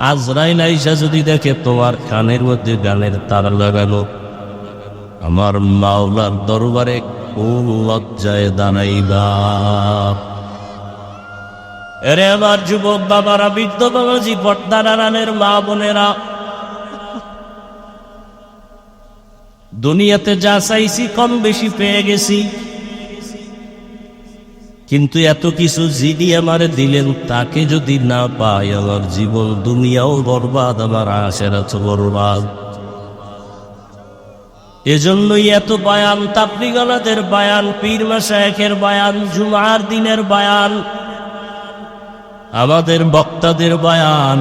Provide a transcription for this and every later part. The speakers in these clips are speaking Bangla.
আজরাইল আইসা যদি দেখে তোমার কানের মধ্যে গানের তার লাগানো, আমার মাওলার দরবারে কোন লজ্জায় দাঁড়াইবা? এরে আমার যুবক বাবারা, বৃদ্ধ বাবাজি, পর্দার আড়ালের মা বোনেরা, দুনিয়াতে যা চাইছি কম বেশি পেয়ে গেছি, কিন্তু এত কিছু যিনি আমারে দিলেন তাকে যদি না পাই, আমার জীবন দুনিয়াও বরবাদ, আমার আখিরাত বরবাদ। এজন্যই এত বয়ান, তাবলীগওয়ালাদের বয়ান, পীর মাশায়েখের বয়ান, জুমার দিনের বয়ান, আমাদের বক্তাদের বয়ান,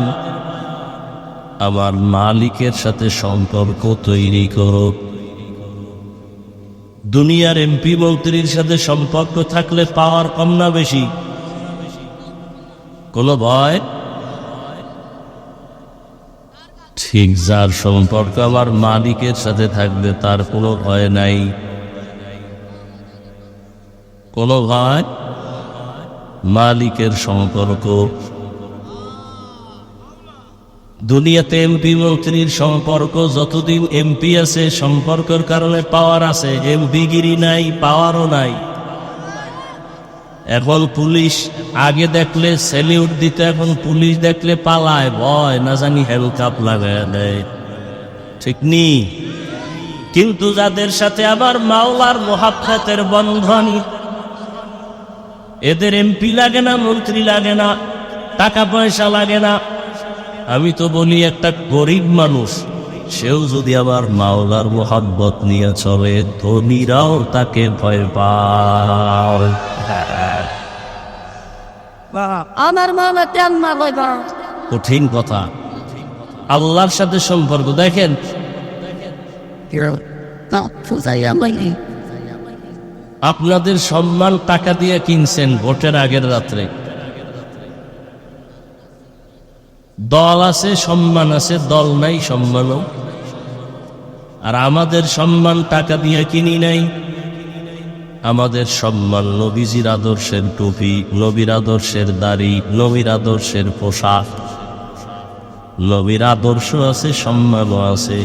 আমার মালিকের সাথে সম্পর্ক তৈরি করো। দুনিয়ার এমপি মন্ত্রীর সাথে সম্পর্ক থাকলে পাওয়ার কম না বেশি? কোনো ভয়? ঠিক যার সম্পর্ক আমার মালিকের সাথে থাকবে তার কোনো ভয় নাই। কোনো ভয়? মালিকের সম্পর্ক। দুনিয়াতে এমপি মন্ত্রীর সম্পর্ক, যতদিন এমপি আছে সম্পর্কের কারণে পাওয়ার আছে, এমপিগিরি নাই, পাওয়ারও নাই। এখন পুলিশ আগে দেখলে স্যালিউট দিত, এখন পুলিশ দেখলে পালায়, ভয় না জানি হেলকাপ লাগায় দেয়, ঠিক নি? কিন্তু যাদের সাথে আবার মাওলার মুহাব্বতের বন্ধন, এদের এমপি লাগে না, মন্ত্রী লাগে না, টাকা পয়সা লাগে না। আমি তো বলি একটা গরিব মানুষ, সেও যদি আবার মাওলার মুহাব্বত নিয়ে চলে, ধনীরাও তাকে ভয় পায়। আমার মামা তেল না ভয় পায়। কঠিন কথা। আল্লাহর সাথে সম্পর্ক দেখেন, আপনাদের সম্মান টাকা দিয়ে কিনছেন ভোটের আগের রাত্রে। দল আছে, সম্মান আছে, দল নাই, সম্মানও। আর আমাদের সম্মান টাকা দিয়ে কিনি নাই। আমাদের সম্মান নবীজির আদর্শের টুপি, নবীর আদর্শের দাড়ি, নবীর আদর্শের পোশাক। নবীর আদর্শ আছে, সম্মানও আছে।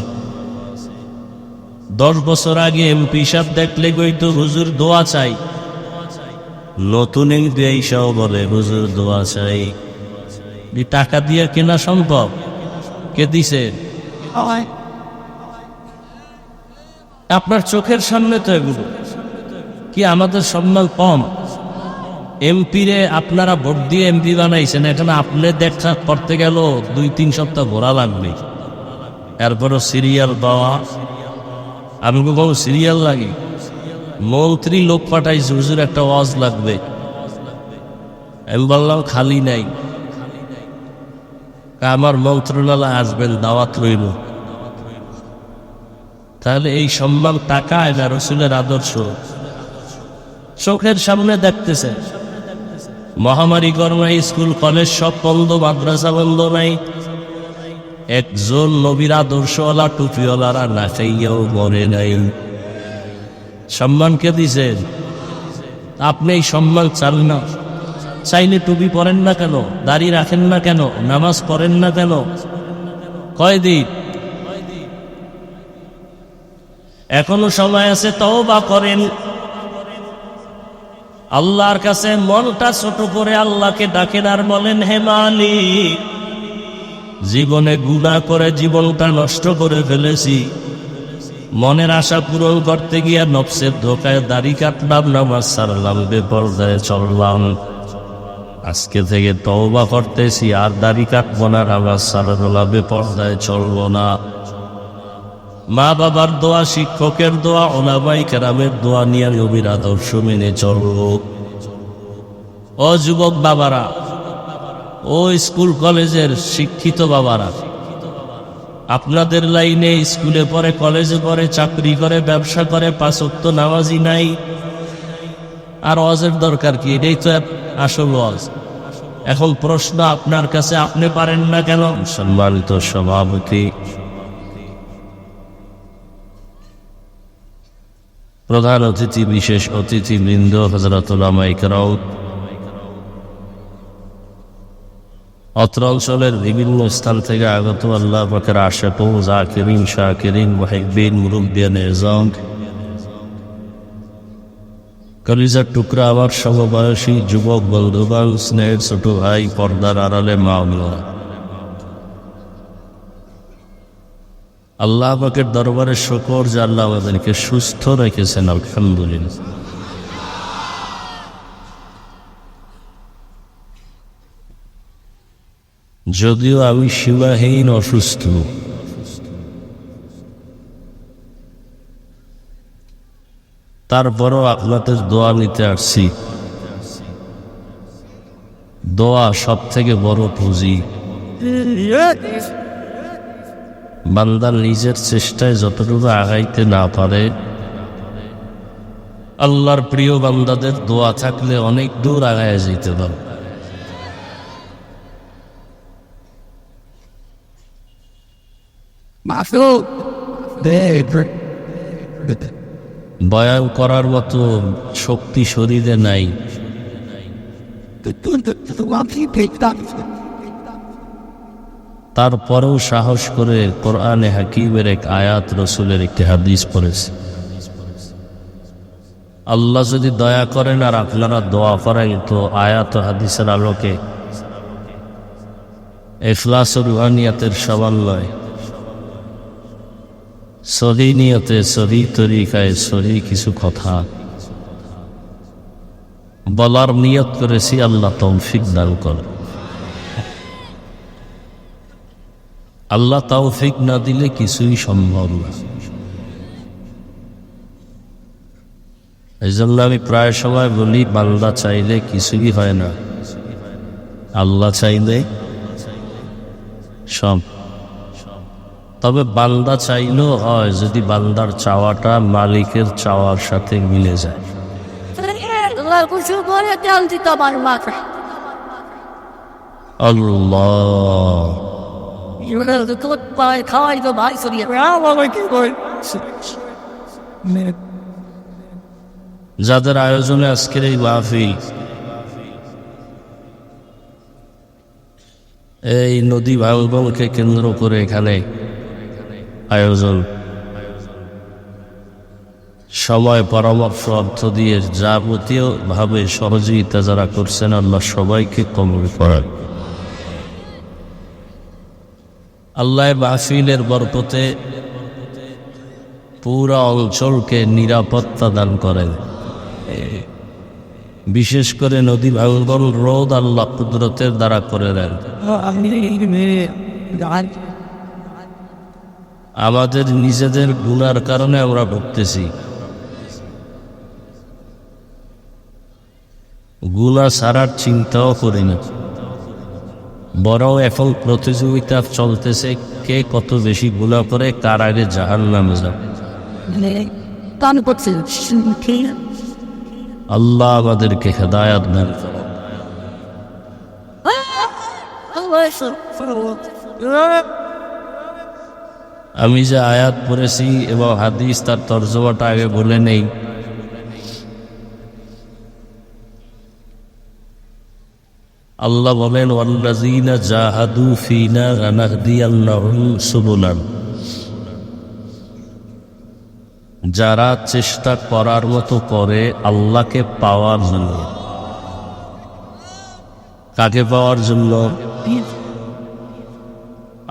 10 বছর আগে এমপি সাহেব দেখলে কইতো হুজুর দোয়া চাই, নতুন এমপি আইসাও বলে হুজুর দোয়া চাই। টাকা দিয়ে কেনা সম্ভব? কে দিছে? আপনার চোখের সামনে তো এগুলো। কি আমাদের সম্মান কম? এমপি রে আপনারা ভোট দিয়ে এমপি বানাইছেন, এখানে আপনি দেখা করতে গেল 2-3 সপ্তাহ ঘোরা লাগবে, এরপরও সিরিয়াল পাওয়া। আমি কোনো সিরিয়াল লাগে? মন্ত্রী লোক পাঠাইছে, হুজুর একটা ওয়াজ লাগবে। আমি বললাম খালি নাই, আমার মন্ত্রণালয় আসবেন, দাওয়াত রইল। তাহলে এই সম্মান টাকায় না, রসুলের আদর্শ। চোখের সামনে দেখতেছে মহামারী করোনা, স্কুল কলেজ সব বন্ধ, মাদ্রাসা বন্ধ নাই। একজন নবীর আদর্শওয়ালা টুপিওয়ালারা না খাইয়াও মরে নাই। সম্মানকে দিছেন আপনি? এই সম্মান চান না? চাইলে টুপি পরেন না কেন? দাড়ি রাখেন না কেন? নামাজ পড়েন না কেন? কয়দিন এখনো সময় আছে, তওবা করেন। আল্লাহর কাছে মনটা ছোট করে আল্লাহকে ডাকেন আর বলেন, হে মালিক, জীবনে গুনাহ করে জীবনটা নষ্ট করে ফেলেছি। মনের আশা পূরণ করতে গিয়া নফসের ধোকায় দাড়ি কাটলাম, নামাজ ছাড়লাম, বেপরদায় চললাম। আজকে থেকে তওবা করতেছি, আর দাড়ি কাটবো না, নামাজ ছাড়বো না, বেপরদায় চলবো না। মা বাবার দোয়া, শিক্ষকের দোয়া, উলামায়ে কেরামের দোয়া নিয়ে নবীর আদর্শ মেনে চলবো। ও যুবক বাবারা, ও স্কুল কলেজের শিক্ষিত বাবারা, আপনাদের লাইনে স্কুলে পড়ে, কলেজে পড়ে, চাকরি করে, ব্যবসা করে, 5 ওয়াক্ত নামাজি নাই। আর ওয়াজের দরকার কি? এটাই তো আসল ওয়াজ। এখন প্রশ্ন আপনার কাছে, আপনি পারেন না কেন? সম্মানিত সভাপতি, প্রধান অতিথি, বিশেষ অতিথিবৃন্দ, হযরত উলামায়ে কেরাম, অত্র অঞ্চলের বিভিন্ন স্থান থেকে আগত আল্লাহ পাকের আশিক জাকিরিন শাকিরিন মুহিব্বিন মুরব্বিয়ান এজাম কলিজার টুকরা আমার সমবয়সী যুবক বন্ধুবান স্নেহের ছোট ভাই পর্দার আড়ালে মা বোনেরা, আল্লাহ পাকের দরবারে শুকর যে আল্লাহ আমাদেরকে সুস্থ রেখেছেন, আলহামদুলিল্লাহ। যদিও আমি সীমাহীন অসুস্থ, তারপরও আপনাদের দোয়া নিতে আসছি। দোয়া সব থেকে বড় পুঁজি। বান্দা নিজের চেষ্টায় যতটুকু আগাইতে না পারে, আল্লাহর প্রিয় বান্দাদের দোয়া থাকলে অনেক দূর আগায় যেতে পারে। বয়ান করার মতো শক্তি শরীরে নাই, তারপরেও সাহস করে কোরআনে হাকিমের এক আয়াত, রসুলের একটি হাদিস পড়েছে। আল্লাহ যদি দয়া করেন আর আপনারা দোয়া করেন, তো আয়াত ও হাদিসের আলোকে ইখলাস ও রুহানিয়াতের সমন্বয়, সহি নিয়তে, সহি তরিকায়, সহি কিছু কথা বলার নিয়ত করেছি। আল্লাহ তৌফিক দান করে। আল্লাহ তৌফিক না দিলে কিছুই সম্ভব না। এই জন্য আমি প্রায় সময় বলি, বান্দা চাইলে কিছুই হয় না, আল্লাহ চাইলে সব। তবে বান্দা চাইলেও হয় যদি বান্দার চাওয়াটা মালিকের চাওয়ার সাথে মিলে যায়। আল্লাহ যাদের আয়োজনে আজকের এই মাহফিল, এই নদী ভাঙ্গনকে কেন্দ্র করে এখানে আয়োজন, সময় পরামর্শ অর্থ দিয়ে যাবতীয় ভাবে সহযোগিতা যারা করছেন, আল্লাহ সবাইকে কবুল করেন। আল্লাহ মাহফিলের বরকতে পুরা অঞ্চলকে নিরাপত্তা দান করেন। বিশেষ করে নদী ভাঙ্গন রোধ আল্লাহ কুদরতের দ্বারা করে দেন। আমাদের নিজেদের গুনার কারণে আমরা ভুগতেছি। গুনাহ ছাড়ার চিন্তাও করি না, বরং এখন প্রতিযোগিতা চলতেছে কে কত বেশি গুনাহ করে, কার আগে জাহান্নামে যাবে। আল্লাহ আমাদেরকে হেদায়াত দান করেন। আমি যে আয়াত পড়েছি এবং হাদিস, তার তর্জমাটা আগে বলে নেই। আল্লাহ বলেন, ওয়াল্লাযীনা জাহাদু ফীনা লানাহদিয়ান্নাহুম সুবুলানা, যারা চেষ্টা করার মতো করে আল্লাহকে পাওয়ার জন্য। কাকে পাওয়ার জন্য?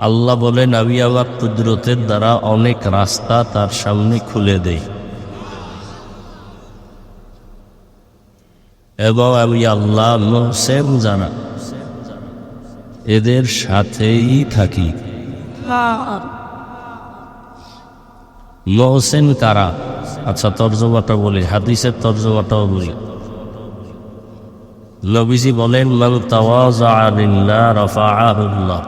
আল্লাহ বলেন, আমি আমার কুদরতের দ্বারা অনেক রাস্তা তার সামনে খুলে দেই এবং আমি আল্লাহ মুহসিন যারা, এদের সাথেই থাকি। মুহসিন কারা? আচ্ছা, তর্জমাটা বলি, হাদিসের তর্জমাটাও বলি। নবীজি বলেন, মান তাওয়াযা লিল্লাহ রাফাআহুল্লাহ,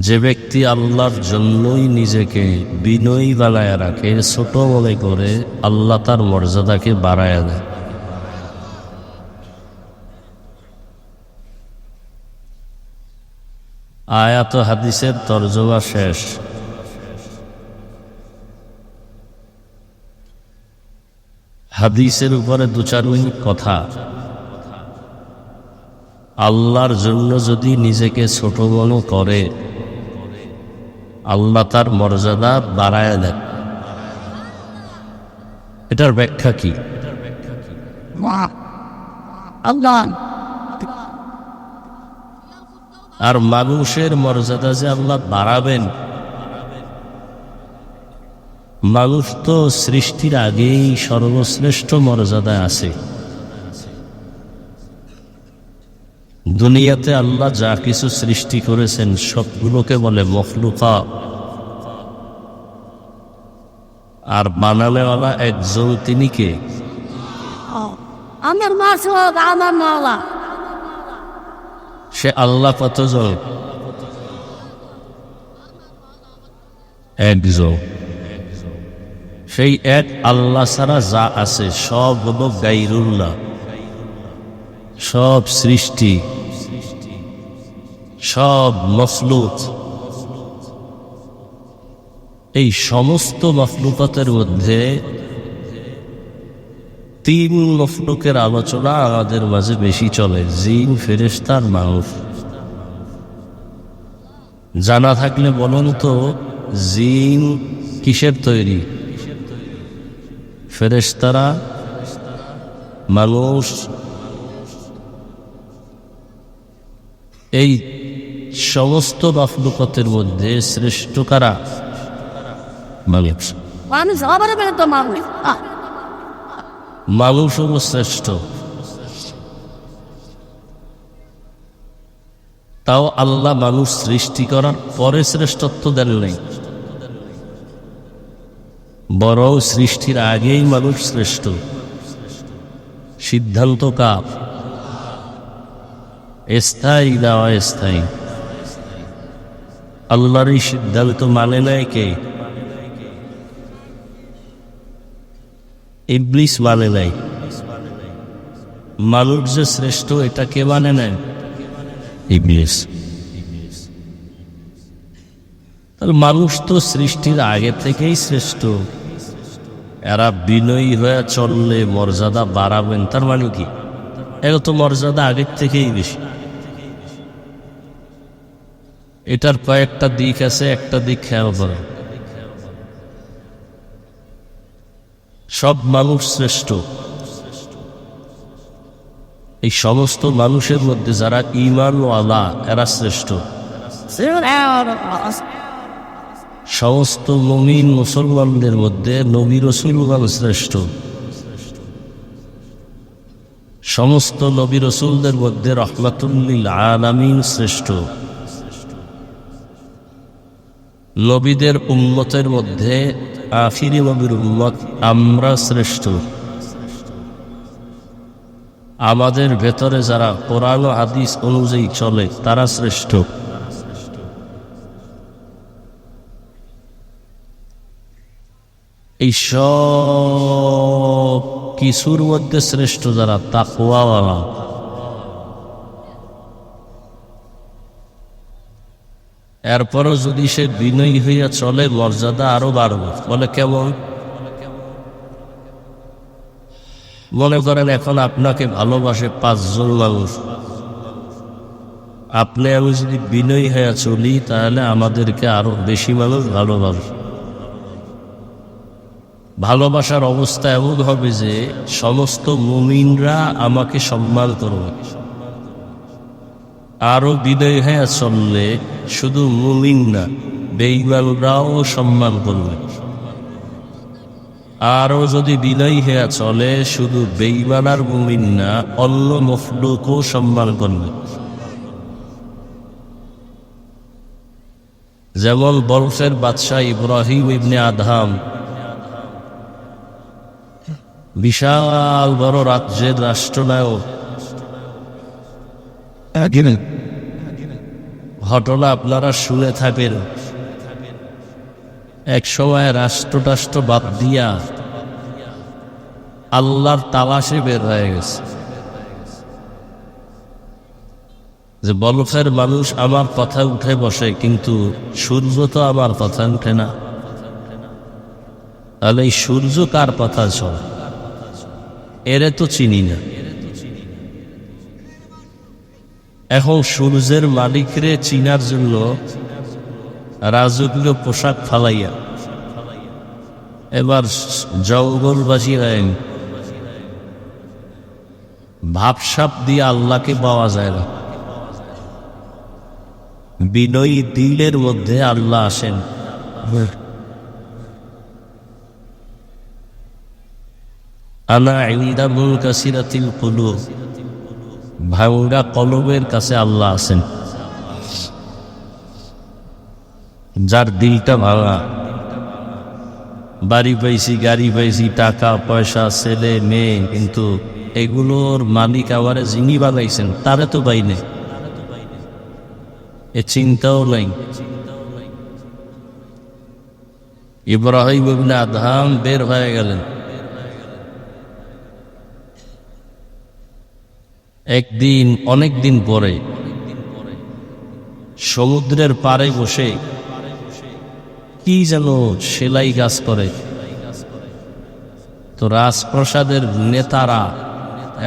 যে ব্যক্তি আল্লাহর জন্যই নিজেকে বিনয়ী বানায় রাখে, ছোট মনে করে, আল্লাহ তার মর্যাদাকে বাড়ায় দেয়। আয়াত হাদিসের তরজমা শেষ। হাদিসের উপরে দু চার মিনিট কথা। আল্লাহর জন্য যদি নিজেকে ছোট মনে করে, আল্লাহ তার মর্যাদা বাড়ায় দেন। এটার ব্যাখ্যা কি? Allah. আর মানুষের মর্যাদা যে আল্লাহ বাড়াবেন, মানুষ তো সৃষ্টির আগেই সর্বশ্রেষ্ঠ মর্যাদায় আছে। দুনিয়াতে আল্লাহ যা কিছু সৃষ্টি করেছেন সবগুলোকে বলে মখলুকা, আর বানানেওয়ালা একজন, তিনি কে? আমার মাসুদ আমার মাওলা। সে আল্লাহ কতজন? একজন। সেই এক আল্লাহ ছাড়া যা আছে সব হলো গায়রুল্লাহ। সব সৃষ্টি, সব মখলুক, এই সমস্ত মখলুকাতের মধ্যে তিন মখলুকের আলোচনা আমাদের মাঝে বেশি চলে, জিন, ফেরেশতা আর মানুষ। জানা থাকলে বলুন তো, জিন কিসের তৈরি? ফেরেশতারা, মানুষ, এই সমস্ত মখলুকাতের মধ্যে শ্রেষ্ঠ কারা? মানুষ। মানুষ আবার বেড়ে তো মানুষ। মানুষ হল শ্রেষ্ঠ। তাও আল্লাহ মানুষ সৃষ্টি করার পরে শ্রেষ্ঠত্ব দেন নাই, বরং সৃষ্টির আগেই মানুষ শ্রেষ্ঠ। সিদ্ধান্ত কার? স্থায়ী না অস্থায়ী? আল্লাহর এই সিদ্ধান্ত মানে নাই কে? ইবলিস মানে নাই। মানুষ যে শ্রেষ্ঠ এটা কে মানে নাই? ইবলিস। তাহলে মানুষ তো সৃষ্টির আগে থেকেই শ্রেষ্ঠ। এরা বিনয়ী হয়ে চললে মর্যাদা বাড়াবেন, তার মানে কি? এরা তো মর্যাদা আগের থেকেই বেশি। এটার কয়েকটা দিক আছে, একটা দিক খেয়াল করেন। সব মানুষ শ্রেষ্ঠ। এই সমস্ত মানুষের মধ্যে যারা ঈমান ওয়ালা এরা শ্রেষ্ঠ। সমস্ত মুমিন মুসলমানদের মধ্যে নবী রাসূলগণ শ্রেষ্ঠ। সমস্ত নবী রাসূলদের মধ্যে রাহমাতুল লিল আলামিন শ্রেষ্ঠ। নবীদের উম্মতের মধ্যে আখিরি নবীর উম্মত আমরা শ্রেষ্ঠ। আমাদের ভেতরে যারা কোরআন ও হাদিস অনুযায়ী চলে তারা শ্রেষ্ঠ। এই সব কিছুর মধ্যে শ্রেষ্ঠ যারা তাকওয়াওয়ালা। এরপরও যদি সে বিনয়ী হইয়া চলে মর্যাদা আরো বাড়বে। বলে কেমন? মনে করেন এখন আপনাকে ভালোবাসে 5 জন মানুষ, আপনি আমি যদি বিনয়ী হইয়া চলি তাহলে আমাদেরকে আরো বেশি মানুষ ভালোবাসে। ভালোবাসার অবস্থা এমন হবে যে সমস্ত মুমিনরা আমাকে সম্মান করবে। আরো বিনয়ী হইয়া চললে শুধু মুমিন না, বেঈমানরাও সম্মান করবে। আরো যদি বিনয়ী হইয়া চলে শুধু বেঈমান আর মুমিন না, অন্য মখলুকও সম্মান করবে। যেমন বলফের বাদশাহ ইব্রাহিম ইবনে আদহাম বিশাল বড় রাজ্যের রাষ্ট্রনায়ক। ঘটনা আপনারা শুনে থাকেন। এক সময় রাষ্ট্র বাদ দিয়া আল্লাহর তালাশে বের হয়ে গেছে যে বলফের মানুষ আমার কথা উঠে বসে, কিন্তু সূর্য তো আমার কথা উঠে না। তাহলে এই সূর্য কার কথা চলে? এরে তো চিনি না। এখন সূর্যের মালিকরে চিনার জন্য রাজকীয় পোশাক ফালাইয়া এবার জঙ্গলবাসী হয়ে ভাবসাপ দিয়ে আল্লাহকে পাওয়া যায় না। বিনয়ী দিলের মধ্যে আল্লাহ আসেন। আনা ইনদা মুনকাসিরাতিল কুলুব, ভাঙ্গা কলবের কাছে আল্লাহ আছেন। যার দিলটা ভাঙা, বাড়ি পাইছি, গাড়ি পাইছি, টাকা পয়সা, ছেলে মেয়ে, কিন্তু এগুলোর মালিক আমারে যিনি বানাইছেন তারে তো পাই নাই, এ চিন্তাও নাই। ইব্রাহিম ইবনে আদহাম বের হয়ে গেলেন। একদিন, অনেক দিন পরে সমুদ্রের পাড়ে বসে কি যেন সেলাই কাজ করে। তো রাজপ্রাসাদের নেতারা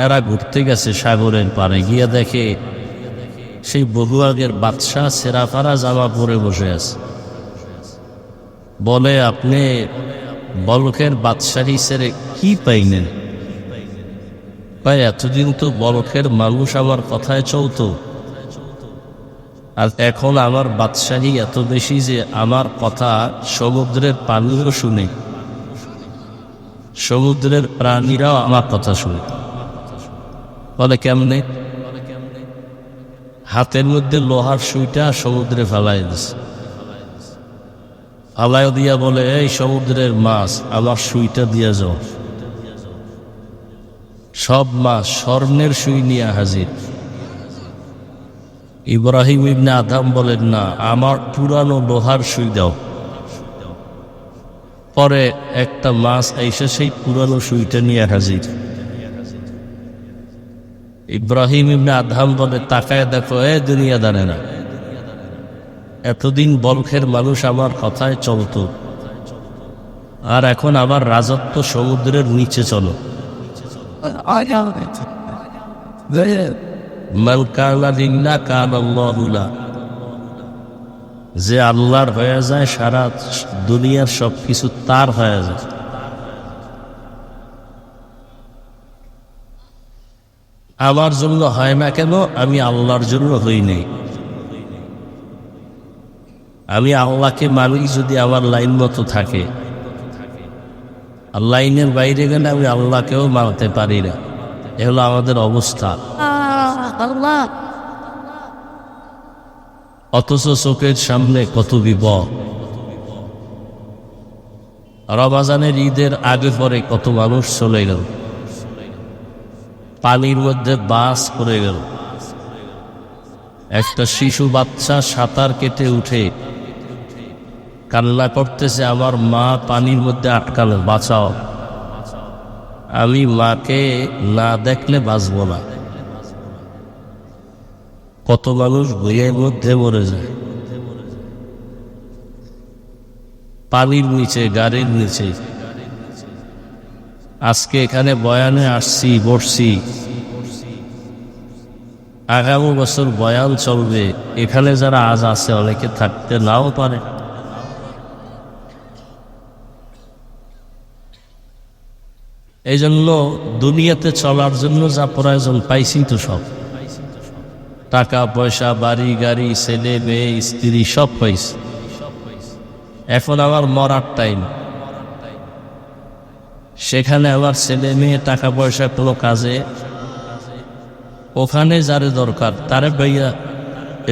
এরা ঘুরতে গেছে সাগরের পাড়ে, গিয়ে দেখে সেই বহু আগের বাদশাহ সেরাফারা জামা পরে বসে আছে। বলে, আপনি বলকের বাদশাহী ছেড়ে কি পাইলেন? ভাই, এতদিন তো বলকের মানুষ আমার কথায় চলতো, আর এখন আমার বাদশাহী এত বেশি যে আমার কথা সমুদ্রের পানিও শুনে, সমুদ্রের প্রাণীরাও আমার কথা শুনে। বলে, কেমনে? হাতের মধ্যে লোহার সুইটা সমুদ্রে ফেলাই দিছে। আলায় দিয়া বলে, এই সমুদ্রের মাছ, আমার সুইটা দিয়া যাও। সব মাছ স্বর্ণের সুই নিয়ে হাজির। ইব্রাহিম ইবনে আদহাম বলেন, না, আমার পুরানো লোহার সুই দাও। পরে একটা মাছ এসে সেই পুরানো সুইটা নিয়ে হাজির। ইব্রাহিম ইবনে আদহাম বলে, তাকায় দেখো, দুনিয়া দাঁড়ে না, এতদিন বলখের মানুষ আমার কথায় চলতো, আর এখন আমার রাজত্ব সমুদ্রের নিচে চলো। যে আল্লাহর হয়ে যায়, সারা দুনিয়ার সবকিছু তার হয়ে যায়। আমার জন্য হয় না কেন? আমি আল্লাহর জন্য হই নাই। আমি আল্লাহকে মানি যদি আমার লাইন মতো থাকে, আর লাইনের বাইরে গেলে আমি আল্লাহকেও মানতে পারি না। এ হলো আমাদের অবস্থা। আল্লাহ অথচ চোখের সামনে কত বিপদ। রমজানের ঈদের আগে পরে কত মানুষ চলে গেল, পানির মধ্যে বাস করে গেল। একটা শিশু বাচ্চা সাঁতার কেটে উঠে কান্না করতেছে, আমার মা পানির মধ্যে আটকালো, বাঁচাও। আমি মাকে না দেখলে বাঁচব না। কত মানুষ ভয়ের মধ্যে মরে যায়, পানির নিচে, গাড়ির নিচে। আজকে এখানে বয়ানে আসছি, বসছি, আগামী বছর বয়ান চলবে। এখানে যারা আজ আছে অনেকে থাকতে নাও পারে। এই জন্য দুনিয়াতে চলার জন্য যা প্রয়োজন পাইছি তো সব, টাকা পয়সা, বাড়ি গাড়ি, ছেলে মেয়ে, স্ত্রী, সব পাইছি। এখন আমার মরার টাইম। সেখানে আমার ছেলে মেয়ে, টাকা পয়সা কোনো কাজে, ওখানে যারে দরকার তারে ভাইয়া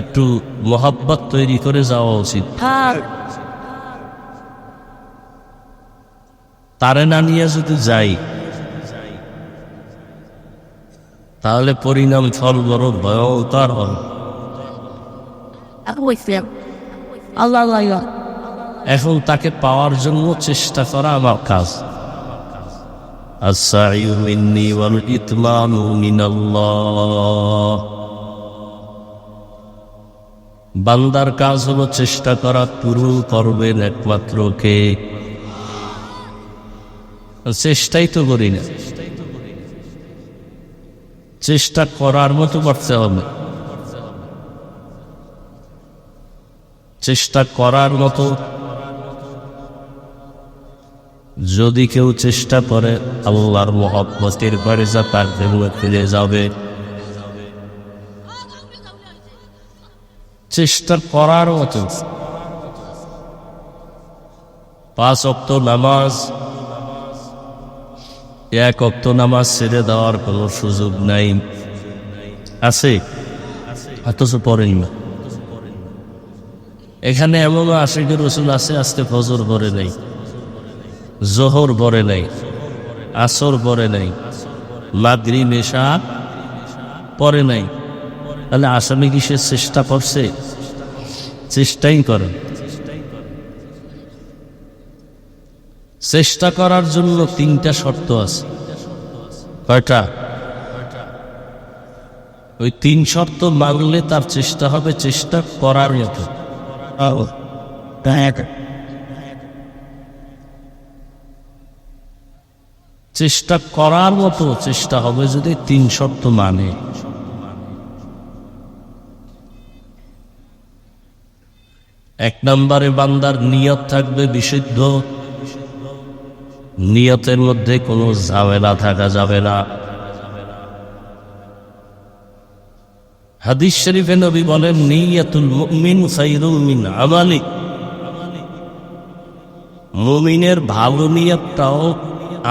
একটু মোহাব্বত তৈরি করে যাওয়া উচিত। তারে না নিয়ে যদি যাই, তাহলে পরিণাম ফল বড় ভয়ঙ্কর হবে। আল্লাহ এখন তাকে পাওয়ার জন্য চেষ্টা করা আমার কাজ। আস-সা'য়ু মিন্নি ওয়াল ইতমানু মিনাল্লাহ। বান্দার কাজ হলো চেষ্টা করা, পূরণ করবেন একমাত্র কে? চেষ্টাই তো করি না। চেষ্টা করার মতো করতে হবে। চেষ্টা করার মতো যদি কেউ চেষ্টা করে আল্লাহর মহব্বতের বারিজা তার দেহে ফিরে যাবে। চেষ্টা করার মতো 5 ওয়াক্ত নামাজ, 1 ওয়াক্ত নামাজ ছেড়ে দেওয়ার কোনো সুযোগ নাই, আছে অথচ পড়েন না। এখানে এমনও আশিকের রসুল আছে আজকে ফজর পড়ে নেই, জোহর পড়ে নেই, আসর পড়ে নেই, মাগরিব এশা পড়ে নাই। তাহলে আসামি কি সে চেষ্টা করছে? চেষ্টাই করে। চেষ্টা করার জন্য 3টা শর্ত আছে। কয়টা? ওই 3 শর্ত মানলে তার চেষ্টা হবে চেষ্টা করার মতো। চেষ্টা করার মতো চেষ্টা হবে যদি 3 শর্ত মানে। এক নম্বরে বান্দার নিয়ত থাকবে বিশুদ্ধ, নিয়তের মধ্যে কোনো ঝামেলা থাকা যাবে না। হাদিস শরীফে নবী বলেন, নিয়াতুল মুমিন খায়রুম মিন আমালি। মুমিনের ভালো নিয়তটাও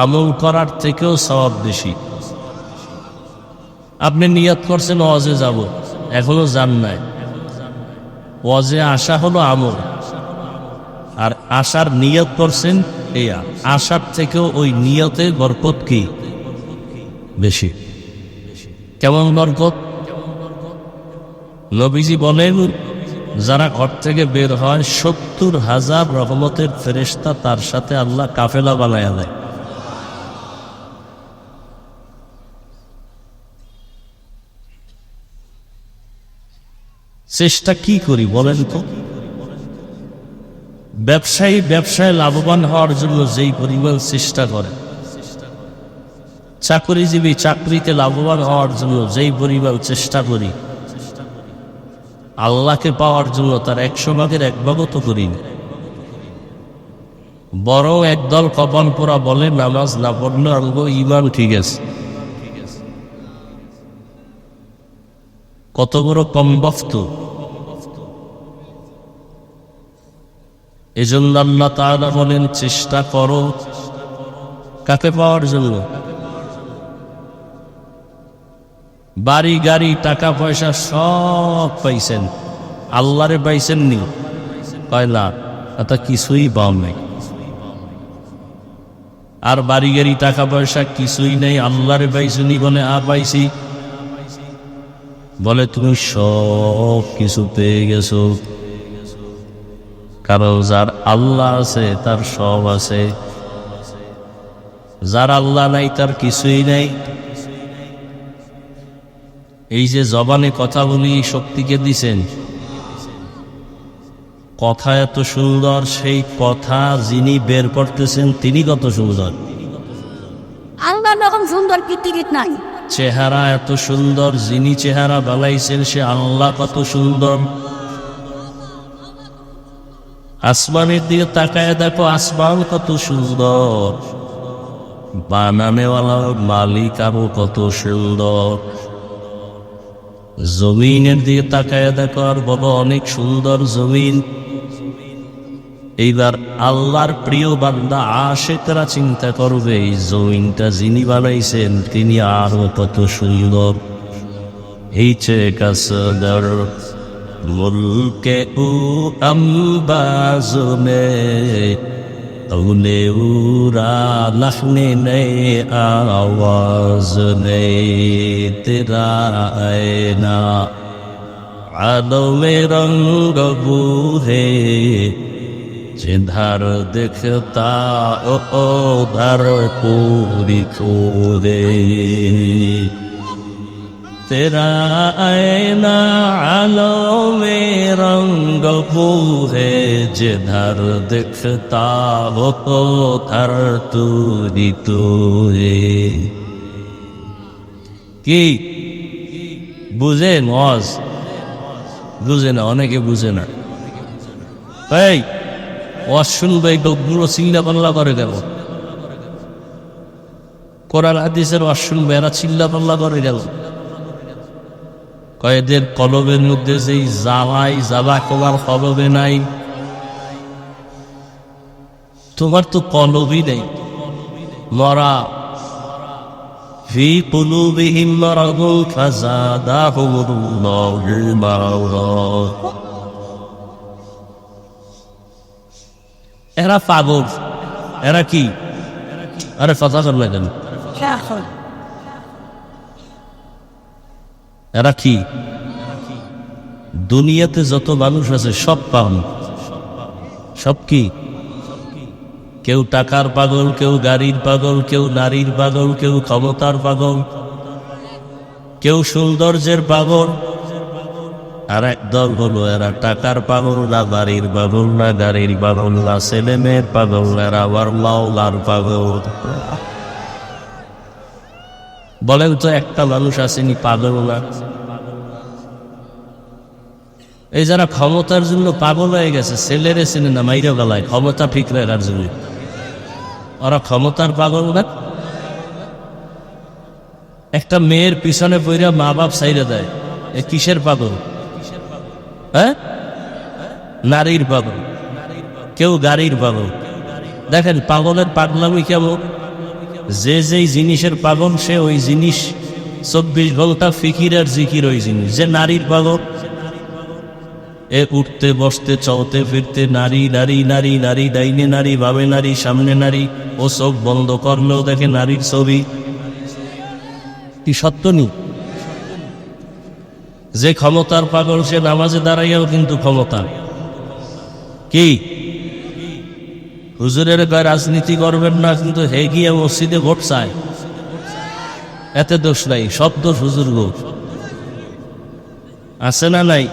আমল করার থেকেও সওয়াব বেশি। আপনি নিয়ত করছেন ওয়াজে যাব, এখনো যান নাই, ওয়াজে আসা হলো আমল, আর আসার নিয়ত করছেন, এই আসার থেকেও ওই নিয়তের বরকত কি বেশি। কেমন বরকত? নবীজি বলেন, যারা ঘর থেকে বের হয় 70,000 রহমতের ফেরেশতা তার সাথে আল্লাহ কাফেলা বানায়া দেয়। চেষ্টা কি করি বলেন তো? ব্যবসায় লাভবান হওয়ার জন্য যেই পরিমাণ চেষ্টা করে, চাকরিজীবী চাকরিতে লাভবান হওয়ার জন্য যেই পরিমাণ চেষ্টা করি, আল্লাহকে পাওয়ার জন্য তার 100 ভাগের 1 ভাগও তো করি না। বড় একদল কপাল পোড়া বলে নামাজ না পড়লে আমগো ঈমান ঠিক আছে। কত বড় কম বক্ত! এজন্য আল্লাহ তাআলা বলেন, চেষ্টা করো কাকে পাওয়ার জন্য? বাড়ি গাড়ি টাকা পয়সা সব পাইছেন, আল্লাহরে পাইছেন নি? কয় না, তা কিছুই পাও নাই। আর বাড়ি গাড়ি টাকা পয়সা কিছুই নেই, আল্লাহরে পাইছনি বলে পাইছি, বলে তুমি সব কিছু পেয়ে গেছো। কারণ যার আল্লাহ আছে তার সব আছে, যার আল্লাহ নাই তার কিছুই নাই। এই যে জবানে কথা বলি শক্তিকে দিছেন, কথা এত সুন্দর, সেই কথা যিনি বের করতেছেন তিনি কত সুন্দর। আল্লাহ রকম সুন্দর পৃথিবীর নাই। চেহারা এত সুন্দর, যিনি চেহারা বানাইছেন সে আল্লাহ কত সুন্দর। আসমানের দিকে তাকায় দেখো, আসমান কত সুন্দর, বানানেওয়ালা মালিক আরো কত সুন্দর। জমিনের দিকে তাকায় দেখো আর বলো অনেক সুন্দর জমিন। এইবার আল্লাহর প্রিয় বান্দা আশিকরা চিন্তা করবে, এই জমিনটা যিনি বানাইছেন তিনি আরো কত সুন্দর। এই চেয়ে কাসদার মুলকে ও আম্বাজ মে উনে উরা লখনে নে আওয়াজ নে তেরা আয়না আলমে রঙ্গ বুহে जिधर दिखता उधर पूरी खोदे तेरा आईना आलो में रंग है जिधर दिखता उधर तूरी तूरे কি বুঝেন? বুঝে না, অনেকে বুঝে না। এই ওয়াজ শুনবে লোকগুলো চিল্লা পাল্লা করে গেল, কোরআন হাদিসের ওয়াজ শুনবে এরা চিল্লা পাল্লা করে গেল। কয়েদের কলবের মধ্যে যেই জ্বালা তোমার কলবে নাই, তোমার তো কলবই নেই। মরা ফি কুলুবিহিম মারাদুন ফাযাদাহুমুল্লাহু মারাদা। এরা পাগল, এরা কি? আরে কথা করলে কেন? এরা কি? দুনিয়াতে যত মানুষ আছে সব পাগল। সব কি? কেউ টাকার পাগল, কেউ গাড়ির পাগল, কেউ নারীর পাগল, কেউ ক্ষমতার পাগল, কেউ সৌন্দর্যের পাগল। আর একদল হলো এরা টাকার পাগল না, বাড়ির পাগল না, গাড়ির পাগল না, ছেলে মেয়ের পাগল, এরা আবার মাওলার পাগল। বলেন তো একটা মানুষ আসেনি পাগল না? এই যারা ক্ষমতার জন্য পাগল হয়ে গেছে, ছেলেরে চেনে না, মাইরা গলায় ক্ষমতা ঠিক রাখার জন্য, ওরা ক্ষমতার পাগল না। একটা মেয়ের পিছনে পইরা মা বাপ ছাইরা দেয়, এ কিসের পাগল? হ্যাঁ, নারীর পাগল, কেউ গাড়ির পাগল। দেখেন পাগলের পাগলামি কেমন, যে যেই জিনিসের পাগল সে ওই জিনিস 24 ঘন্টা ফিকির আর জিকির ওই জিনিস। যে নারীর পাগল, এ উঠতে বসতে চলতে ফিরতে নারী নারী নারী নারী, ডাইনে নারী বামে নারী সামনে নারী, ও চোখ বন্ধ করলেও দেখে নারীর ছবি। কি সত্য নি? যে ক্ষমতার পাগল সে নামাজে দাঁড়াইয়াও কিন্তু ক্ষমতা। কি হুজুরের গায়ে রাজনীতি করবেন না, কিন্তু হে গিয়ে মসজিদে ভোট চায়, এতে দোষ নাই, সব দোষ হুজুর গো। আছে না নাই?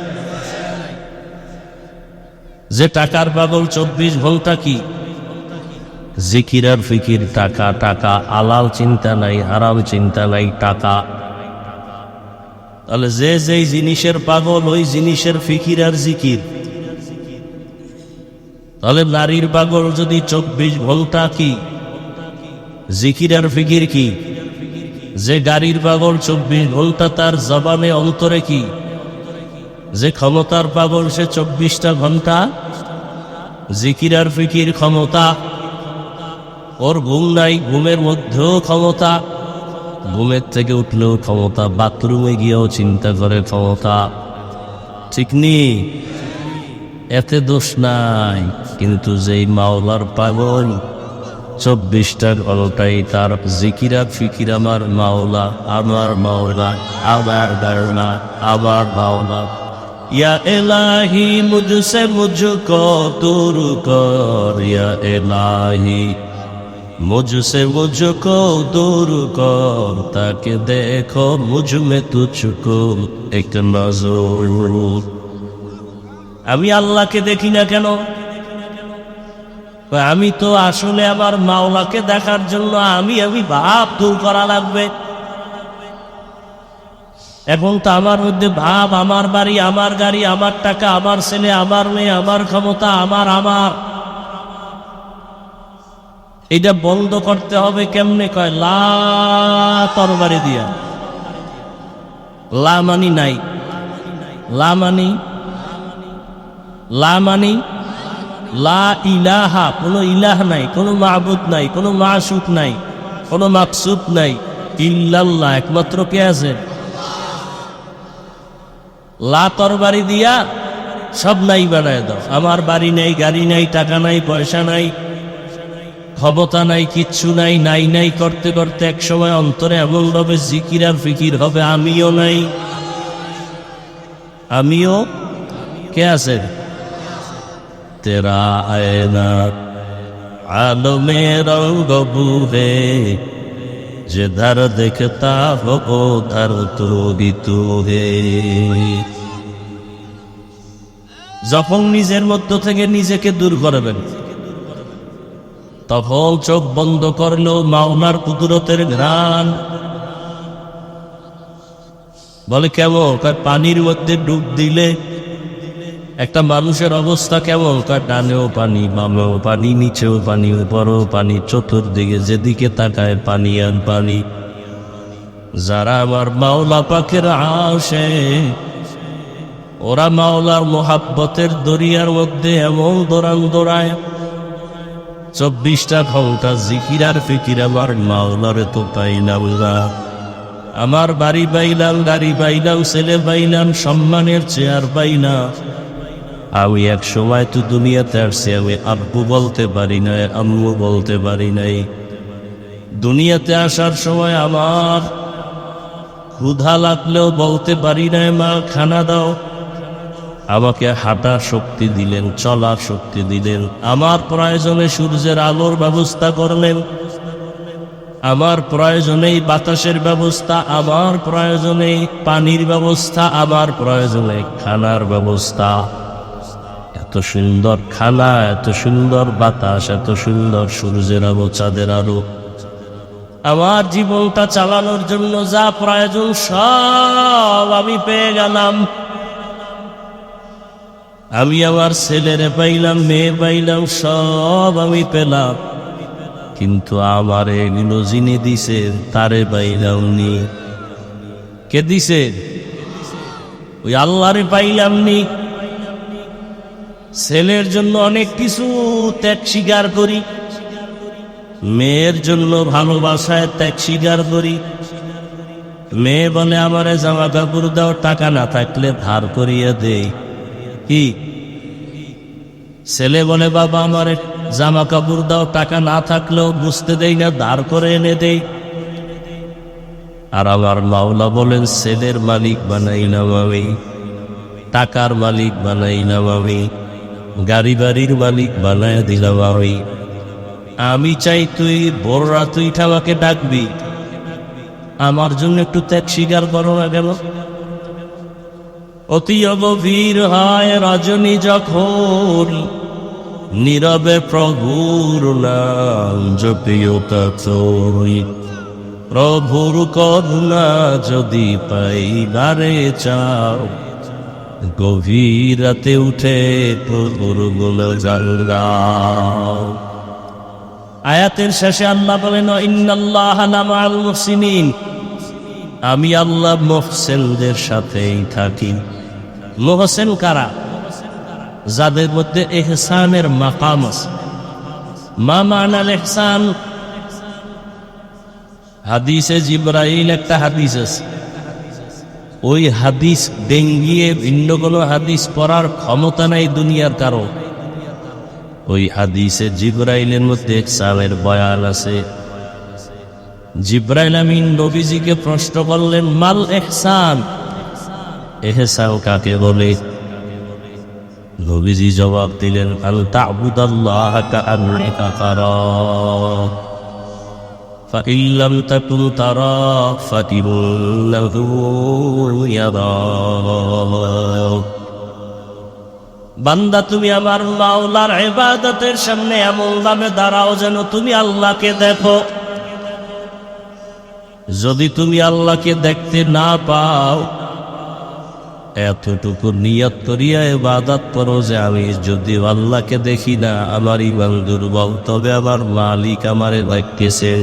যে টাকার পাগল 24 ঘন্টা কি জিকির আর ফিকির, টাকা টাকা, আলাল চিন্তা নাই, হারাম চিন্তা নাই, টাকা। তাহলে যে যেই জিনিসের পাগল ওই জিনিসের ফিকির আর জিকির। তাহলে নারীর পাগল যদি 24 ঘন্টা কি জিকির আর ফিকির কি, যে গাড়ির পাগল 24 ঘন্টা তার জবানে অন্তরে কি, যে ক্ষমতার পাগল সে 24টা ঘন্টা জিকির আর ফিকির ক্ষমতা। ওর ঘুম নাই, ঘুমের মধ্যেও ক্ষমতা, ঘুমের থেকে উঠলেও ক্ষমতা, বাথরুমে গিয়েও চিন্তা করে ক্ষমতা। ঠিক নি? এতে দোষ নাই। কিন্তু যেই মাওলার পাগল 24টা ঘন্টাই তার জিকির আর ফিকির, আমার মাওলা আমার মাওলা আমার দারনা আমার মাওলা। या इलाही मुझसे मुझको दूर कर, या इलाही मुझसे मुझको दूर कर, ताकि देखो मुझ में तुझको एक नजर। আমি আল্লাহকে দেখি না কেন? আমি তো আসলে আমার মাওলাকে দেখার জন্য আমি ভাব দূর করা লাগবে। এখন তো আমার মধ্যে ভাব, আমার বাড়ি, আমার গাড়ি, আমার টাকা, আমার ছেলে, আমার মেয়ে, আমার ক্ষমতা, আমার এটা বন্ধ করতে হবে। কেমনে? কয় লা তরবারি দিয়া। লা মানি নাই, লা মানি লা ইলাহা, কোনো ইলাহ নাই, কোনো মাবুদ নাই, কোনো মাশুক নাই, কোনো মাকসুদ নাই, ইল্লাল্লাহ, একমাত্র কে আছে? লা তরবারি দিয়া সব নাই বানায় দাও। আমার বাড়ি নাই, গাড়ি নাই, টাকা নাই, পয়সা নাই, ক্ষমতা নাই, কিচ্ছু নাই, নাই নাই করতে করতে এক সময় অন্তরে এমন ভাবে জিকির আর ফিকির হবে আমিও নাই। আমিও কে আছে? তেরা আয়না আলমে রঙ্গ বুহে, जिधर देखता हो उधर तो भी तू है। যখন নিজের মধ্য থেকে নিজেকে দূর করবেন, তখন চোখ বন্ধ করলেও মাওলার কুদরতের ঘ্রাণ। বলে কেমন? পানির মধ্যে ডুব দিলে একটা মানুষের অবস্থা কেমন, কয় ডানেও পানি, বামেও পানি, নিচেও পানি, উপরেও পানি, চতুর্দিকে যেদিকে তাকায় পানি আর পানি। যারা আমার মাওলা পাকের আশিক, ওরা মাওলার মোহাব্বতের দরিয়ার মধ্যে এমন দৌড়ান দৌড়ায়, 24টা ঘন্টা জিকির আর ফিকির। আমার মাওলারে তো পাইলাম না, আমার বাড়ি পাইলাম, গাড়ি পাইলাম, ছেলে পাইলাম, সম্মানের চেয়ার পাইলাম। আমি এক সময় তো দুনিয়াতে আসছি, আমি আব্বু বলতে পারি নাই, আম্মু বলতে পারি নাই। দুনিয়াতে আসার সময় আমার ক্ষুধা লাগলেও বলতে পারি নাই মা খানা দাও। আমাকে হাঁটার শক্তি দিলেন, চলার শক্তি দিলেন, আমার প্রয়োজনে সূর্যের আলোর ব্যবস্থা করলেন, আমার প্রয়োজনে বাতাসের ব্যবস্থা, আমার প্রয়োজনে পানির ব্যবস্থা, আমার প্রয়োজনে খানার ব্যবস্থা। এত সুন্দর খানা, এত সুন্দর বাতাস, এত সুন্দর সূর্যের আলো, চাঁদের আলো। আমার জীবনটা চালানোর জন্য যা প্রয়োজন সব আমি পেয়ে গেলাম। আমি আমার ছেলেরে পাইলাম, মেয়ে পাইলাম, সব আমি পেলাম, কিন্তু আমার এগুলো যিনি দিছে তারে পাইলাম নি। কে দিছে? ওই আল্লাহরে পাইলাম নি। ছেলের জন্য অনেক কিছু ত্যাগ স্বীকার করি, মেয়ের জন্য ভালোবাসায় ত্যাগ স্বীকার করি। মেয়ে বলে আমারে জামা কাপড় দাও, টাকা না থাকলে ধার করিয়া দেই। কি? ছেলে বলে বাবা আমারে জামা কাপড় দাও, টাকা না থাকলেও বুঝতে দেই না, ধার করে এনে দেই। আর আমার মাওলা বলেন ছেলের মালিক বানাইলাম আমি, টাকার মালিক বানাইলাম আমি, গাড়ি বাড়ির মালিক বানায় দিলাম আমি। আমি চাই তুই বড় রাত উঠে আমাকে ডাকবি, আমার জন্য একটু ত্যাগ স্বীকার করো না কেন? অতি গভীর হয় রজনী যখন, নীরবে প্রভুর নাম জপিও ততই। প্রভুর করুণা যদি পাইবারে চাও, গভীর রাতে উঠে প্রভুর গুণগান গাও। আয়াতের শেষে আল্লাহ বলেন ইন্নাল্লাহা লামাআল মুহসিনিন, আমি আল্লাহ মুহসিনদের সাথেই থাকি। মুহসিন কারা? যাদের মধ্যে ইহসানের মাকাম আছে। মা মানাল ইহসান? হাদিসে জিবরাইল একটা হাদিস আছে, ওই হাদিস ডেঙ্গিয়ে ভিন্ন কোনো হাদিস পড়ার ক্ষমতা নাই দুনিয়ার কারো। ওই হাদিসে জিবরাইলের মধ্যে ইহসানের বয়ান আছে। জিবরাইল আমিন নবীজিকে প্রশ্ন করলেন মাল ইহসান, ইহসান কাকে বলে? নবীজি জবাব দিলেন আল তা'বুদাল্লাহা কাআন্নাকা তারাহ ফাইন লাম তাকুন তারাহ ফাইন্নাহু ইয়ারাক। বান্দা তুমি আমার মাওলার ইবাদতের সামনে এমন ভাবে দাঁড়াও যেন তুমি আল্লাহকে দেখো। যদি তুমি আল্লাহকে দেখতে না পাও, এতটুকু নিয়ত করিয়া ইবাদত করো যে আমি যদি আল্লাহকে দেখি না, আমার ঈমান দুর্বল, তবে আমার মালিক আমারে দেখতেছেন।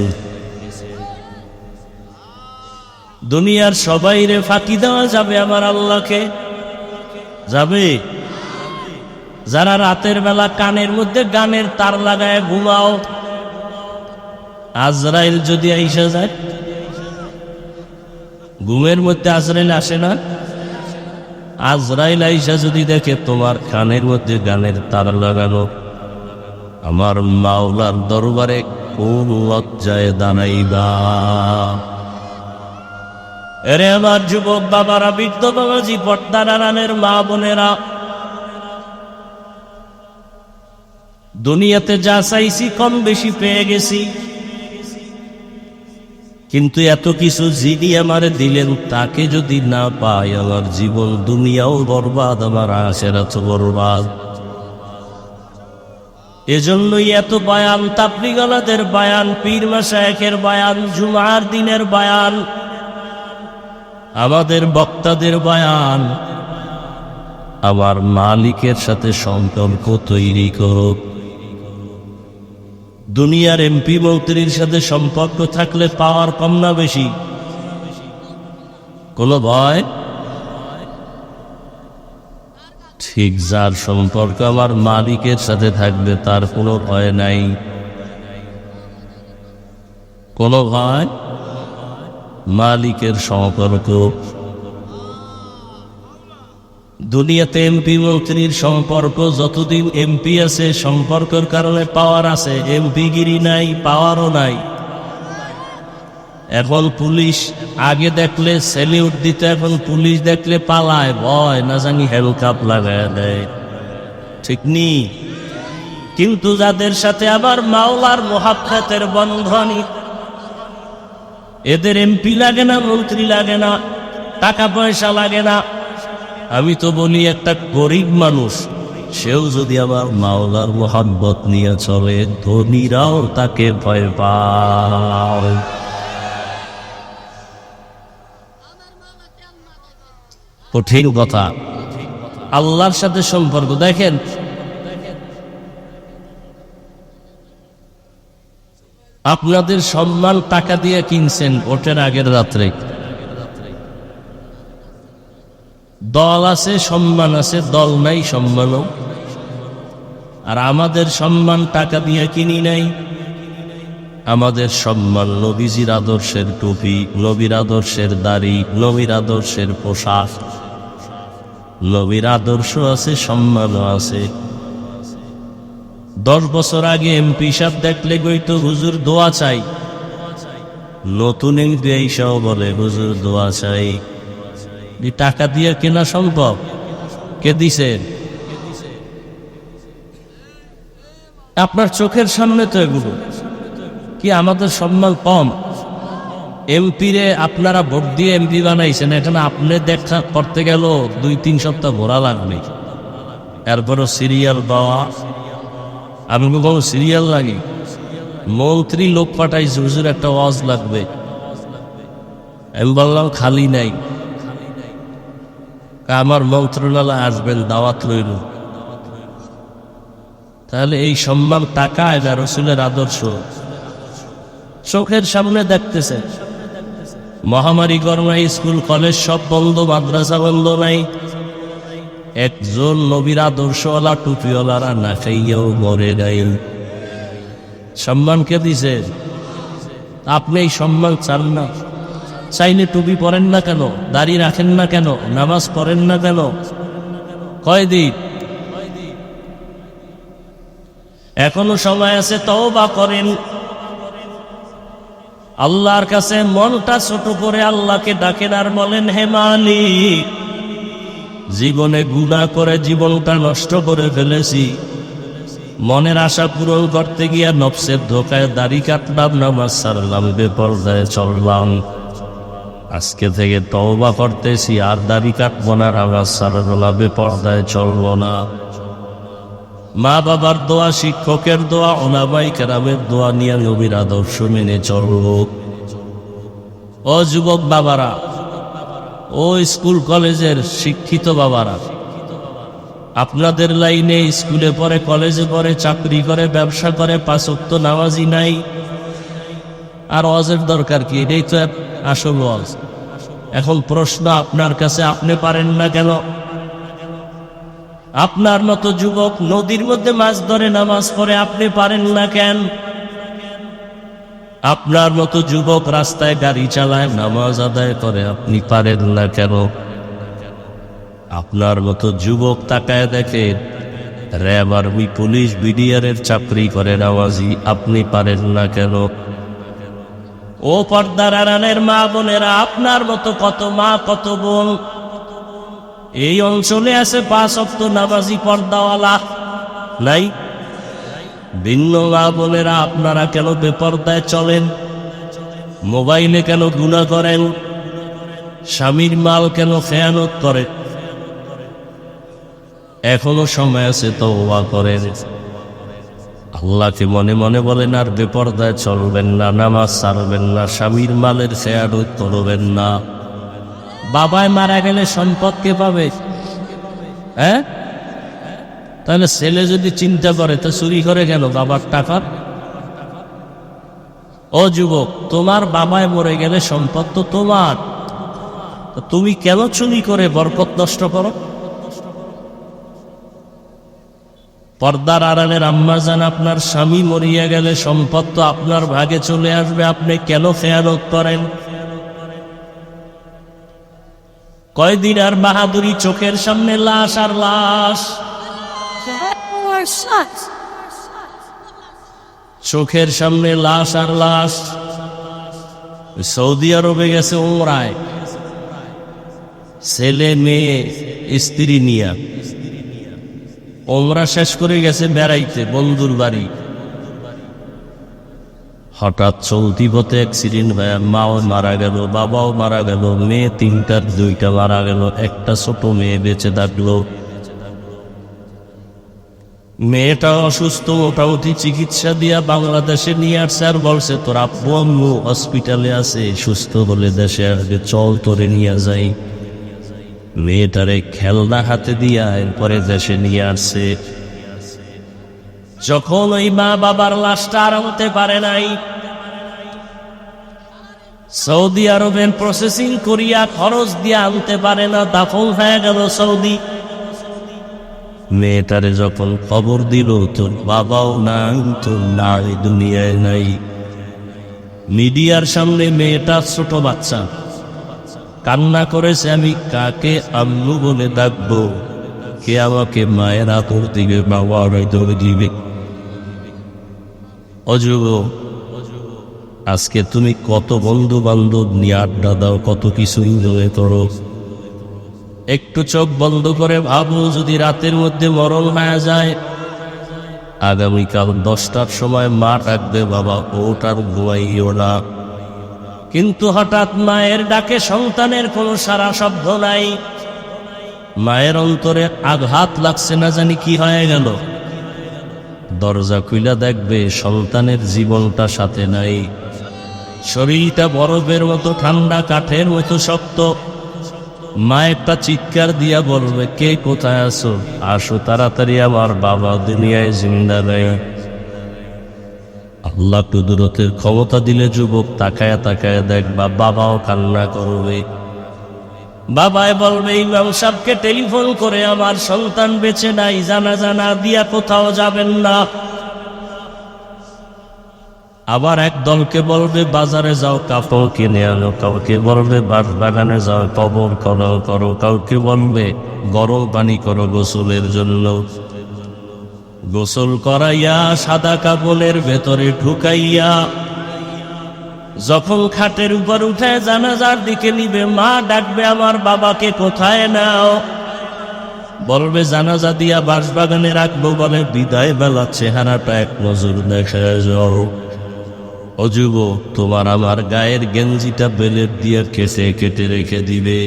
দুনিয়ার সবাইরে ফাঁকি দেওয়া যাবে, আমার আল্লাহকে যাবে? যারা রাতের বেলা কানের মধ্যে গানের তার লাগায় ঘুমাও, আজরাইল যদি আইসা যায়, ঘুমের মধ্যে আজরাইল আসে না? আজরাইল আইসা যদি দেখে তোমার কানের মধ্যে গানের তার লাগানো, আমার মাওলার দরবারে কোন লজ্জায় দাঁড়াইবা? এরে আমার যুবক বাবারা, বৃদ্ধ বাবাজি, পর্দার আড়ালের মা বোনেরা, দুনিয়াতে যা চাইছি কম বেশি পেয়ে গেছি, কিন্তু এত কিছু যিনি আমারে দিলেন তাকে যদি না পাই, আমার জীবন দুনিয়াও বরবাদ, আমার আখিরাতও বরবাদ। এজন্যই এত বয়ান, তাবলীগালাদের বয়ান, পীর মাশায়েখের বয়ান, জুমার দিনের বয়ান, আমাদের বক্তাদের বয়ান। আমার মালিকের সাথে সম্পর্ক তৈরি করো। দুনিয়ার এমপি মন্ত্রীর সাথে সম্পর্ক থাকলে পাওয়ার কম না বেশি? কোনো ভয়? ঠিক যার সম্পর্ক আমার মালিকের সাথে থাকবে তার কোনো ভয় নাই। কোনো ভয়? মালিকের সম্পর্ক। দুনিয়াতে এমপি মন্ত্রীর সম্পর্ক যতদিন এমপি আছে সম্পর্কের কারণে পাওয়ার আছে, এমপি গিরি নাই, পাওয়ারও নাই। এখন পুলিশ আগে দেখলে স্যালিউট দিত, এখন পুলিশ দেখলে পালায়, ভয় না জানি হেলকাপ লাগায় দেয়। ঠিক নি? কিন্তু যাদের সাথে আবার মাওলার মোহাব্বতের বন্ধনী, এদের এমপি লাগে না, মন্ত্রী লাগে না, টাকা পয়সা লাগে না। আমি তো বলি একটা গরিব মানুষ সেও যদি আবার মাওলার মোহাব্বত নিয়ে চলে, ধনীরাও তাকে ভয় পায়। কঠিন কথা। আল্লাহর সাথে সম্পর্ক দেখেন, আপনাদের সম্মান টাকা দিয়ে কিনছেন ভোটের আগের রাত্রে। দল আছে, সম্মান আছে, দল নাই, সম্মানও। আর আমাদের সম্মান টাকা দিয়ে কিনি নাই। আমাদের সম্মান নবীজির আদর্শের টুপি, নবীর আদর্শের দাড়ি, নবীর আদর্শের পোশাক। নবীর আদর্শ আছে, সম্মানও আছে। 10 বছর আগে এমপি সাহেব দেখলে কইতো হুজুর দোয়া চাই। নতুন এমপি এইসব বলে হুজুর দোয়া চাই। টাকা দিয়ে কেনা সম্ভব? কে দিছে? আপনার চোখের সামনে তো এগুলো। কি আমাদের সম্মান কম? এমপি রে আপনারা ভোট দিয়ে এমপি বানাইছেন, এখানে আপনি দেখা করতে গেল 2-3 সপ্তাহ ঘোরা লাগবে। এরপরও সিরিয়াল দেওয়া। আমি কোনো সিরিয়াল লাগি? মন্ত্রী লোক পাঠাইছে, হুজুর একটা ওয়াজ লাগবে। আমি বললাম খালি নাই, আমার মন্ত্রণালয় আসবেন, দাওয়াত রইল। তাহলে এই সম্মান টাকা না রসুলের আদর্শ? চোখের সামনে দেখতেছে। মহামারী করোনায় স্কুল কলেজ সব বন্ধ, মাদ্রাসা বন্ধ নাই। একজন নবীর আদর্শওয়ালা টুপিওয়ালারা না খাইয়াও মরে নাই। সম্মান কে দিছে? আপনি এই সম্মান চান না? চাইলে টুপি পরেন না কেন? দাড়ি রাখেন না কেন? নামাজ পড়েন না কেন? কয়দিন এখনো সময় আছে, তওবা করেন। আল্লাহর কাছে মনটা ছোট করে আল্লাহকে ডাকেন আর বলেন, হে মালিক, জীবনে গুনাহ করে জীবনটা নষ্ট করে ফেলেছি। মনের আশা পূরণ করতে গিয়া নফসের ধোকায় দাড়ি কাটলাম, নামাজ ছাড়লাম, বেপরদায় চললাম। আজকে থেকে তওবা করতেছি, আর দাড়ি কাটবো না, নামাজ ছাড়বো না, বেপরদায় চলবো না। মা বাবার দোয়া, শিক্ষকের দোয়া, ওলামায়ে কেরামের দোয়া নিয়ে নবীর আদর্শ মেনে চলব। ও যুবক বাবারা, ও স্কুল কলেজের শিক্ষিত বাবারা, আপনাদের লাইনে স্কুলে পড়ে, কলেজে পড়ে, চাকরি করে, ব্যবসা করে, 5 ওয়াক্ত নামাজি নাই। আর ওয়াজের দরকার কি? এটাই তো আসল ওয়াজ। এখন প্রশ্ন আপনার কাছে, আপনি পারেন না কেন? আপনার মতো যুবক নদীর মধ্যে মাছ ধরে নামাজ পড়ে, আপনি পারেন না কেন? আপনার মতো যুবক রাস্তায় গাড়ি চালায়, নামাজ আদায় করে, আপনি পারেন না কেন? আপনার মতো যুবক তাকায় দেখে র্যাব, আর্মি, পুলিশ, বিডিআরের চাকরি করে, নামাজি, আপনি পারেন না কেন? ও পর্দার আড়ালের মা বোনেরা, আপনার মতো কত মা, কত বোন এই অঞ্চলে আছে 5 ওয়াক্ত নামাজি পর্দাওয়ালা নাই? ভিন্ন মা বোনেরা, আপনারা কেন বেপরদায় চলেন? মোবাইলে কেন গুনাহ করেন? স্বামীর মাল কেন খেয়ানত করেন? এখনো সময় আছে, তওবা করেন। আল্লাহকে মনে মনে বলেন, আর বেপরদায় চলবেন না, নামাজ ছাড়বেন না, স্বামীর মালের খেয়ানত করবেন না। বাবায় মারা গেলে সম্পদ কে পাবে? হ্যাঁ? তাহলে ছেলে যদি চিন্তা করে তো চুরি করে গেল বাবার টাকা। ও যুবক, তোমার বাবায় মরে গেলে সম্পদ তো তোমার, তো তুমি কেন চুরি করে বরকত নষ্ট করো? পর্দার আড়ালের আম্মাজান, আপনার স্বামী মরিয়া গেলে সম্পদ তো আপনার ভাগে চলে আসবে, আপনি কেন খেয়ানত করেন? কয়দিন আর বাহাদুরি, চোখের সামনে লাশ আর লাশ, চোখের সামনে লাশ আর লাশ। সৌদি আরবে গেছে উমরায়, ছেলে মেয়ে স্ত্রী নিয়া ওমরা শেষ করে গেছে বেড়াইতে বন্ধুর বাড়ি। হঠাৎ চলতি পথে অ্যাক্সিডেন্ট হয়ে মাও মারা গেল, বাবাও মারা গেল, মেয়ে তিনটার দুইটা মারা গেল, একটা ছোট মেয়ে বেঁচে থাকলো। মেয়েটা অসুস্থ, মোটামুটি চিকিৎসা দিয়া বাংলাদেশে নিয়ে আসছে, আর বলছে তোর আব্বু আম্মু হসপিটালে আছে, সুস্থ হলে দেশে আসবে, চল তোরে নিয়ে যাই। মেয়েটারে খেলনা হাতে দিয়া এরপরে দেশে নিয়ে আসছে। যখন ওই মা বাবার লাশটা আর হতে পারে নাই, সৌদি আরবের প্রসেসিং করিয়া খরচ দিয়ে আনতে পারে না, দাফন হয়ে গেল সৌদি। মেয়েটারে যখন খবর দিল তোর বাবাও নাই, তোর নাই, দুনিয়ায় নাই, মিডিয়ার সামনে মেয়েটা ছোট বাচ্চা কান্না করেছে, আমি কাকে আম্মু বলে ডাকবো, কে আমাকে মায়ের আতর দিবে, বাবা ধরে দিবে। অযুব, আজকে তুমি কত বন্ধু বান্ধব নিয়ে আড্ডা দাও, কত কিছু এনজয় করো। একটু চোখ বন্ধ করে ভাবো, যদি রাতের মধ্যে মরণ হয়ে যায়, আগামীকাল 10টার সময় মা ডাকবে, বাবা ওটার ঘুমাইও না। কিন্তু হঠাৎ মায়ের ডাকে সন্তানের কোনো সারা শব্দ নাই, মায়ের অন্তরে আঘাত লাগছে, না জানি কি হয়ে গেল। দরজা খুইলা দেখবে সন্তানের জীবনটা সাথে নাই, শরীরটা বরফের মতো ঠান্ডা, কাঠের মতো শক্ত। মা একটা চিৎকার দিয়া বলবে, কে কোথায় আছো, আসো তাড়াতাড়ি, আমার বাবা দুনিয়ায় জিন্দা নেই। আল্লাহ কুদরতের ক্ষমতা দিলে যুবক তাকায়া তাকায়া দেখবা বাবাও কান্না করবে। বাবায় বলবে, ইমাম সাহেবকে টেলিফোন করে আমার সন্তান বেঁচে নাই, জানাজা না দিয়া কোথাও যাবেন না। আবার এক দলকে বলবে বাজারে যাও কাপড় কিনে আনো, কাউকে বলবে বাগানে যাও কবর করো, কাউকে বলবে গরম পানি করো গোসলের জন্য। গোসল করাইয়া সাদা কাপড়ের ভেতরে ঢুকাইয়া যখন খাটের উপর উঠে জানাজার দিকে নিবে, মা ডাকবে, আমার বাবাকে কোথায় নাও? বলবে জানাজা দিয়া বাঁশবাগানে রাখবো, বলে বিদায় বেলা চেহারাটা এক নজর দেখে যাও। অযুব, তোমার আমার গায়ের গেঞ্জিটা বেলেট দিয়ে কেটে রেখে দিবে।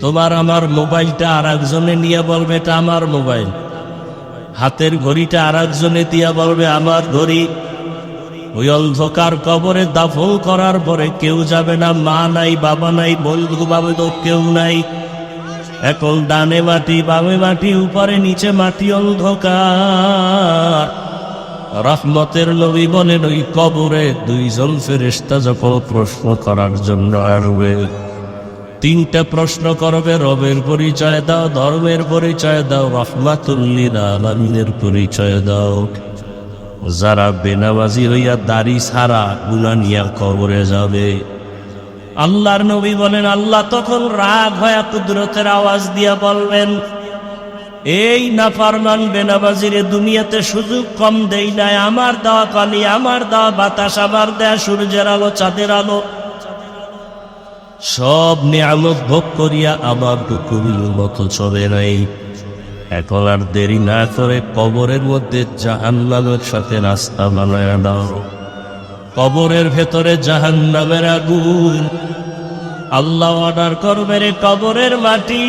তোমার আমার মোবাইলটা আর একজনে নিয়ে বলবে এটা আমার মোবাইল, হাতের ঘড়িটা আর একজনে দিয়া বলবে আমার ঘড়ি। ওই অন্ধকার কবরে দাফন করার পরে কেউ যাবে না, মা নাই, বাবা নাই, বন্ধু বান্ধব কেউ নাই। এখন ডানে মাটি, বামে মাটি, উপরে নিচে মাটি, অন্ধকার। রহমতের নবী বলেন, ওই কবরে দুইজন ফেরেশতা যখন প্রশ্ন করার জন্য আসবে, 3টা প্রশ্ন করবে, রবের পরিচয় দাও, ধর্মের পরিচয় দাও, রহমাতুল লিল আলামিনের পরিচয় দাও। যারা বেনামাজি হইয়া দাড়ি ছাড়া গুনাহ নিয়া কবরে যাবে, আল্লাহর নবী বলেন আল্লাহ তখন রাগ হয়ে কুদরতের আওয়াজ দিয়া বলবেন, এই নাফরমান বেনামাজিরে দুনিয়াতে সুযোগ কম দেই নাই, আমার দেওয়া পানি, আমার দেওয়া বাতাস, আমার দেয়া সূর্যের আলো, চাঁদের আলো, সব নিয়ামত ভোগ করিয়া আমার হুকুমের মতো চলে নাই। এখন আর দেরি না করে কবরের মধ্যে জাহান্নামের সাথে রাস্তা বানায়া দাও। কবরের ভেতরে জাহান্নামের আগুন। আল্লাহ অর্ডার করবে, রে কবরের মাটি,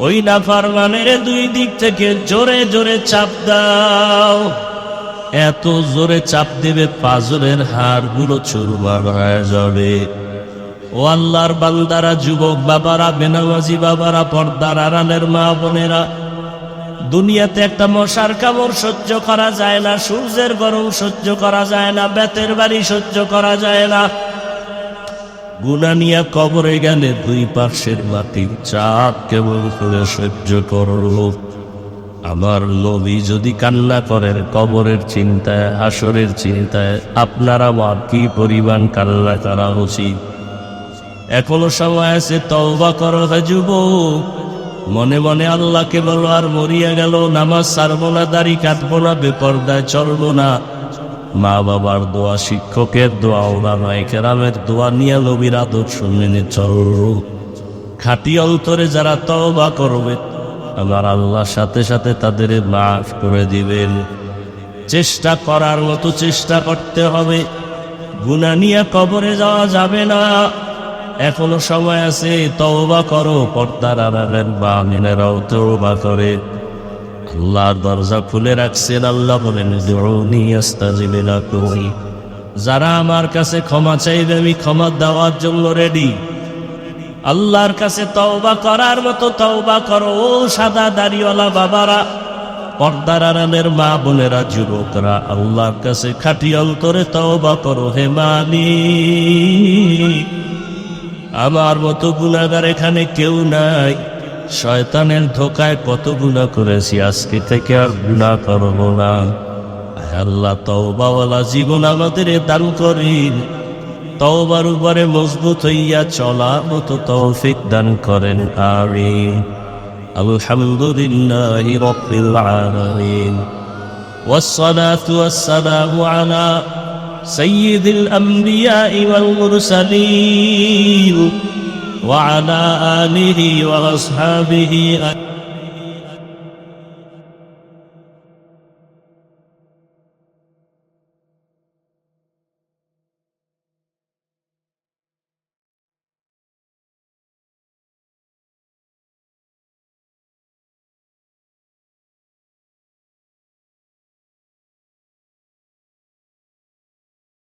ওই নাফরমানের 2 দিক থেকে জোরে জোরে চাপ দাও। এত জোরে চাপ দেবে পাজরের হাড়গুলো চুরমার হয়ে যাবে। ও আল্লাহর বান্দারা, যুবক বাবারা, বেনামাজি বাবারা, পর্দার আড়ালের মা বোনেরা, দুনিয়াতে একটা মশার কামড় সহ্য করা যায় না, সূর্যের গরম সহ্য করা যায় না, বেতের বাড়ি সহ্য করা যায় না। গুনাহ নিয়ে কবরে গেলে দুই পাশের মাটির চাপ কেমন করে সহ্য করব? আমার নবী যদি কান্না করেন কবরের চিন্তায়, হাসরের চিন্তায়, আপনারা আমার কি পরিমাণ কান্না করা উচিত? এখনো সময় আছে, তওবা করো হে যুবক। মনে মনে আল্লাহকে বলো, আর মরিয়া গেল, নামাজ ছাড়বো না, দাড়ি কাটবো না, বেপরদায় চলবো না। মা বাবার দোয়া, শিক্ষকের দোয়া, ওলামায়ে কেরামের দোয়া নিয়ে নবীর আদর্শ মেনে চলবো। খাঁটি অন্তরে যারা তওবা করবে, আমার আল্লাহর সাথে সাথে তাদের মাফ করে দিবেন। চেষ্টা করার মতো চেষ্টা করতে হবে। গুনাহ নিয়ে কবরে যাওয়া যাবে না, এখনো সময় আছে, তওবা করো। পর্দার আড়ালের মা বোনেরাও তওবা করে। আল্লাহর দরজা খুলে রাখছেন, আল্লাহ বলেন উদউনি আস্তাজিব লাকুম। যারা আমার কাছে ক্ষমা চাইবে, আমি ক্ষমা দেওয়ার জন্য রেডি। আল্লাহর কাছে তওবা করার মতো তওবা করো। ও সাদা দাড়িওয়ালা বাবারা, পর্দার আড়ালের মা বোনেরা, যুবকরা, আল্লাহর কাছে খাঁটি অন্তরে তওবা করো। হে মালিক, আমার মতো গুনাহগার এখানে কেউ নাই। শয়তানের ধোকায় কত গুনাহ করেছি, আজকে থেকে আর গুনাহ করব না। আল্লাহ, তওবাওয়ালা জীবন আমাদের দান করেন। তওবার উপরে মজবুত হইয়া চলার মতো তৌফিক দান করেন, আমিন। আলহামদুলিল্লাহি রাব্বিল আলামিন, ওয়াসসালাতু ওয়াসসালামু আলা সাইয়্যিদিল আমবিয়া ওয়াল মুরসালিন ওয়া আলা আলিহি ওয়া আসহাবিহি